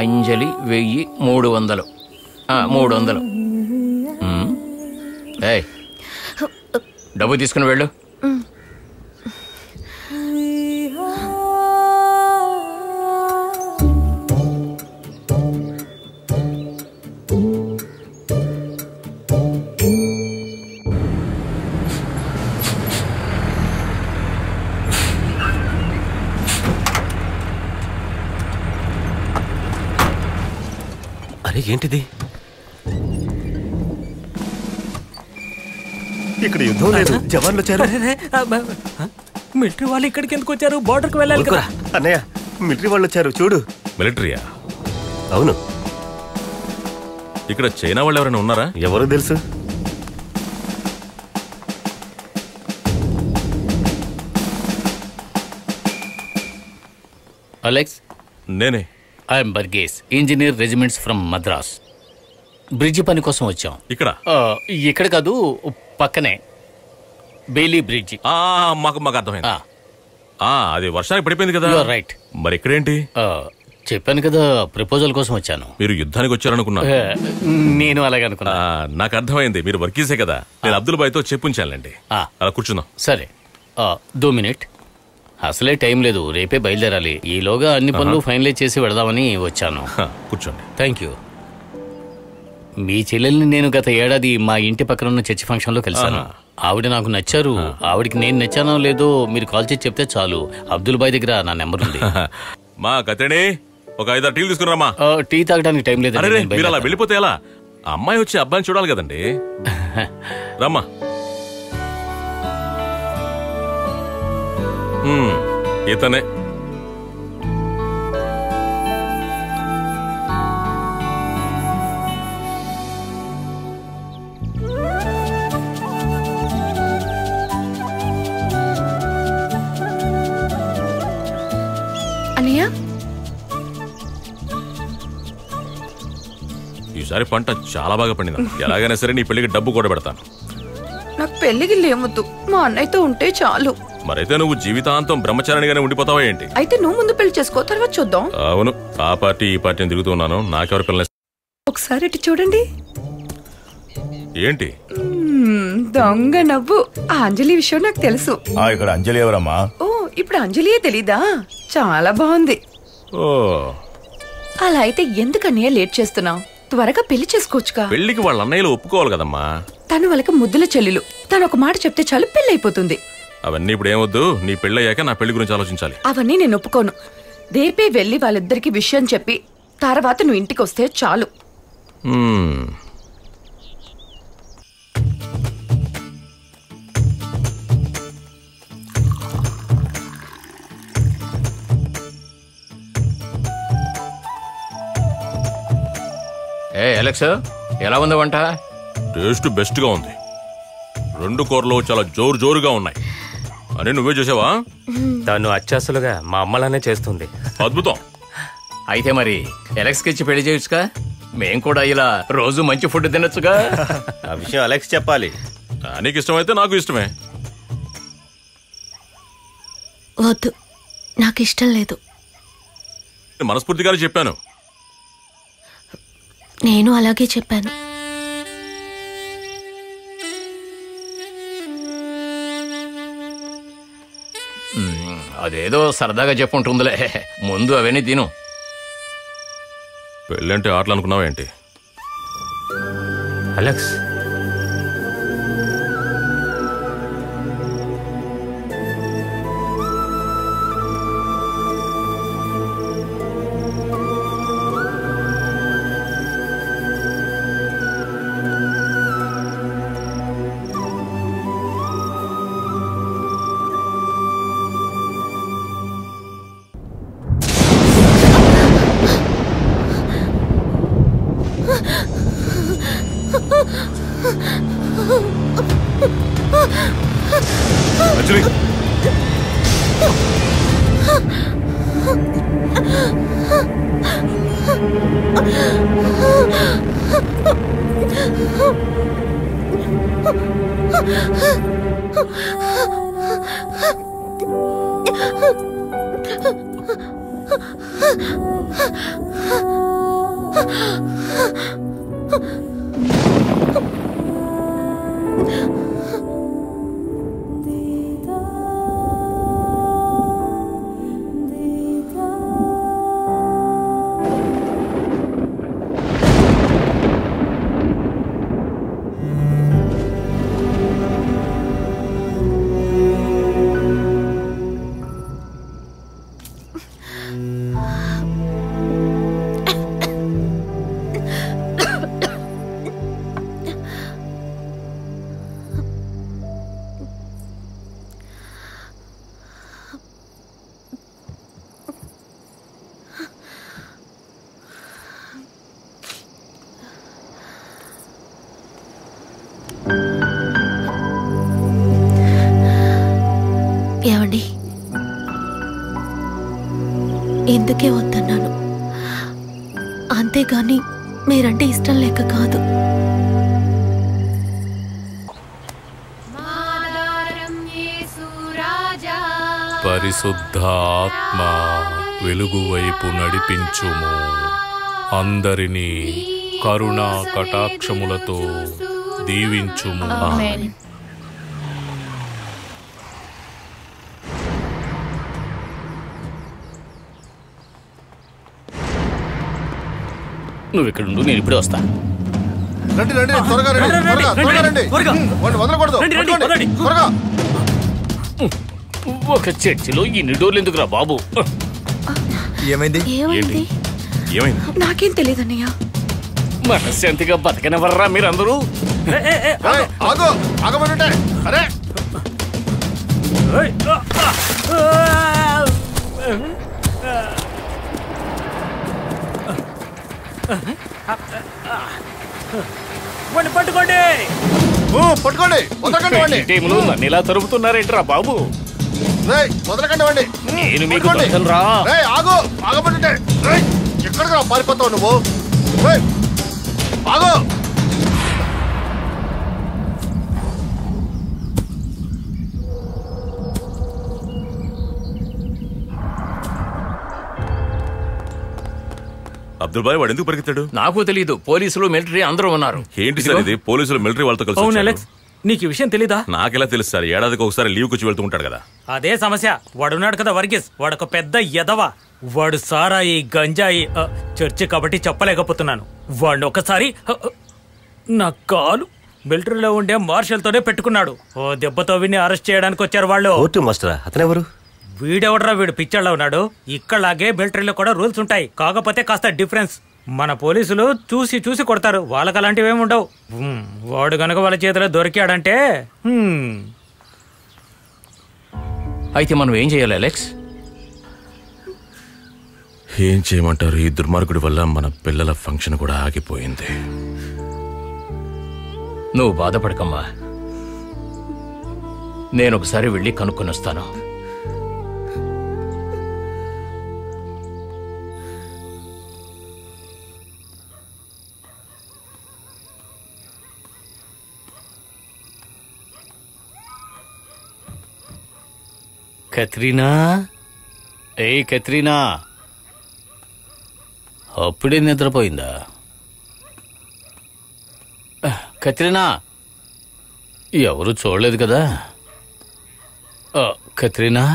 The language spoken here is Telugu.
అంజలి 1000 300. 300. ఏయ్, డబ్బు తీసుకుని వెళ్ళు. అరే ఏంటిది? ఇక్కడ యుద్ధం లేదు, జవాన్లు వచ్చారు. మిలిటరీ వాళ్ళు ఇక్కడికి ఎందుకు వచ్చారు? బోర్డర్కి వెళ్ళాలి కదా. అన్నయ్య, మిలిటరీ వాళ్ళు వచ్చారు చూడు. మిలిటరీయా? అవును. ఇక్కడ చైనా వాళ్ళు ఎవరైనా ఉన్నారా? ఎవరు తెలుసు? అలెక్స్, నేనే. I'm Burgess, engineer regiments from Madras. Bridge పని కోసం వచ్చాం. ఇక్కడ? ఇక్కడ కాదు, పక్కనే బెయిలీ బ్రిడ్జి. మాకు అర్థమైంది. అది వర్షానికి పడిపోయింది కదా. రైట్. మరి ఇక్కడేంటి? చెప్పాను కదా, ప్రపోజల్ కోసం వచ్చాను. మీరు యుద్ధానికి వచ్చారనుకున్నా. నేను అలాగే అనుకున్నా. నాకు అర్థమైంది, మీరు వర్కీసే కదా. నేను అబ్దుల్ బాయ్తో చెప్పుంచాలండి. అలా కూర్చుందాం. సరే, 2 minutes. అసలే టైం లేదు, రేపే బయలుదేరాలి. ఈలోగా అన్ని పనులు ఫైనలైజ్ చేసి వెళదామని వచ్చాను. కూర్చోండి. Thank you. మీ చెల్లెల్ని నేను గత ఏడాది మా ఇంటి పక్కన ఉన్న చర్చి ఫంక్షన్లో కలిశాను. ఆవిడ నాకు నచ్చారు. ఆవిడికి నేను నచ్చానో లేదో మీరు కాల్ చేసి చెప్తే చాలు. అబ్దుల్ బాయ్ దగ్గర నా నెంబర్ ఉంది. మా కతేనే ఒక 5 టీలు తీసుకురామా. టీ తాగడానికి టైం లేదు. మీరు అలా వెళ్ళిపోతే ఎలా? అమ్మాయి వచ్చి అబ్బాయిని చూడాలి కదండి. రమ్మా. ఇతనే. అన్నయ్య, ఈసారి పంట చాలా బాగా పండింది. ఎలాగైనా సరే నీ పెళ్లికి డబ్బు కూడా పెడతాను. నాకు పెళ్లికి లేవద్దు, మా అన్నయ్యతో ఉంటే చాలు. మరైతే నువ్వు జీవితాంతం బ్రహ్మచారిణిగానే ఉండిపోతావా ఏంటి? అయితే నువ్వు ముందు పెళ్లి చేసుకో, తర్వాత చూద్దాం. అవును, ఆ పార్టీ ఈ పార్టీని తిరుగుతూ ఉన్నాను. నాకెవరు పిల్లలు? ఒకసారి ఇటు చూడండి. ఏంటి దొంగ నవ్వు? ఆ అంజలి విషయం నాకు తెలుసు. ఇక్కడ అంజలి ఎవరమ్మా? ఓ, ఇప్పుడు అంజలియే తెలీదా? చాలా బాగుంది. ఓ, అలా అయితే ఎందుకన్నయ్య లేట్ చేస్తున్నావు? త్వరగా పెళ్లి చేసుకోవచ్చుగా. పెళ్లికి వాళ్ళ అన్నయ్యలు ఒప్పుకోవాలి కదమ్మా. తను వాళ్ళకి ముద్దుల చెల్లెలు. తను ఒక మాట చెప్తే చాలు, పెళ్లి అయిపోతుంది. అవన్నీ ఇప్పుడు ఏమొద్దు. నీ పెళ్ళయ్యాక నా పెళ్లి గురించి ఆలోచించాలి. అవన్నీ నేను ఒప్పుకోను. రేపే వెళ్ళి వాళ్ళిద్దరికి విషయం చెప్పి తర్వాత నువ్వు ఇంటికి వస్తే చాలు. అలెక్స్, ఎలా ఉందా వంట? టేస్ట్ బెస్ట్ గా ఉంది. 2 కూరలు చాలా జోరుగా ఉన్నాయి. అని నువ్వే చేసావా? తను అచ్చాసులుగా మా అమ్మలానే చేస్తుంది. అద్భుతం. అయితే మరి అలెక్స్కి ఇచ్చి పెళ్లి చేయొచ్చుగా. మేం కూడా ఇలా రోజు మంచి ఫుడ్ తినొచ్చుగా. ఆ విషయం అలెక్స్ చెప్పాలి. నీకు ఇష్టమైతే నాకు ఇష్టమే. వద్దు, నాకు ఇష్టం లేదు. మనస్ఫూర్తిగానే చెప్పాను. నేను అలాగే చెప్పాను. అదేదో సరదాగా చెప్పుంటుందిలే. ముందు అవన్నీ తిను. పెళ్ళంటే ఆటలు అనుకున్నావా ఏంటి? అలెక్స్, అంజలి, ఏమండి, ఎందుకే వద్దన్నాను, అంతేగాని మీరంటే ఇష్టం లేక కాదు. పరిశుద్ధ ఆత్మ వెలుగు వైపు నడిపించుము, అందరినీ కరుణా కటాక్షములతో దీవించుము. నువ్వు ఇక్కడ ఉండు, నేను ఇప్పుడే వస్తా. రండి రండి, త్వరగా రండి, త్వరగా త్వరగా రండి, వదలకూడదు, పట్టుకోండి, త్వరగా. ఒక చర్చిలో ఇన్ని డోర్లు ఎందుకురా బాబు? ఏమైంది? ఏమైంది? ఏమైంది? నాకేం తెలియదన్నయ్య. మనశ్శాంతిగా బతకనివ్వర్రా మీరందరూ? ఆగు, ఆగమనుంటే. అరే పట్టుకోండి, పట్టుకోండి, వదలకండి వాడిని. టీములు నన్ను ఇలా తరుపుతున్నారేంట్రా బాబు? వదలకండి వాడిని. నేను మీకు దొరకనురా. ఆగు, ఆగమనుంటే. ఎక్కడికి రా పారిపోతావు నువ్వు? ఆగు. అబ్దుల్ బాయ్ వాడు ఎందుకు పరిగెత్తాడు? నాకు తెలియదు. పోలీసులు మిలిటరీ అందరూ ఉన్నారు. ఏంటి సార్ ఇది? పోలీసులు మిలిటరీ వాళ్ళతో కలిసి అవును వచ్చారు. అలెక్స్, నీకు ఈ విషయం తెలీదా? నాకెలా తెలుసు సార్? ఏడాదికి ఒకసారి లీవ్కి వచ్చి వెళ్తూ ఉంటాడు కదా. అదే సమస్య. వాడున్నాడు కదా వర్గీస్, వాడొక పెద్ద ఎదవ. వాడు సారాయి గంజాయి చర్చి కాబట్టి చెప్పలేకపోతున్నాను. వాడిని ఒకసారి నా కాలు మిలిటరీలో ఉండే మార్షల్తోనే పెట్టుకున్నాడు. ఓ దెబ్బతో విని అరెస్ట్ చేయడానికి వచ్చారు వాళ్ళు. మాస్టరా అతనెవరు? వీడెవడరా? వీడు పిచ్చర్లో ఉన్నాడు. ఇక్కడలాగే మిలిటరీలో కూడా రూల్స్ ఉంటాయి, కాకపోతే కాస్త డిఫరెన్స్. మన పోలీసులు చూసి చూసి కొడతారు, వాళ్ళకి అలాంటివి ఏమి ఉండవు. వాడు గనక వాళ్ళ చేతిలో దొరికాడంటే అయితే మనం ఏం చేయాలి అలెక్స్? ఏం చేయమంటారు? ఈ దుర్మార్గుడి వల్ల మన పిల్లల ఫంక్షన్ కూడా ఆగిపోయింది. నువ్వు బాధపడకమ్మా, నేను ఒకసారి వెళ్ళి కనుక్కొని వస్తాను. కత్రీనా, ఏయ్ కత్రీనా, అప్పుడే నిద్రపోయిందా? కత్రీనా, ఎవరు చూడలేదు కదా? కత్రీనా,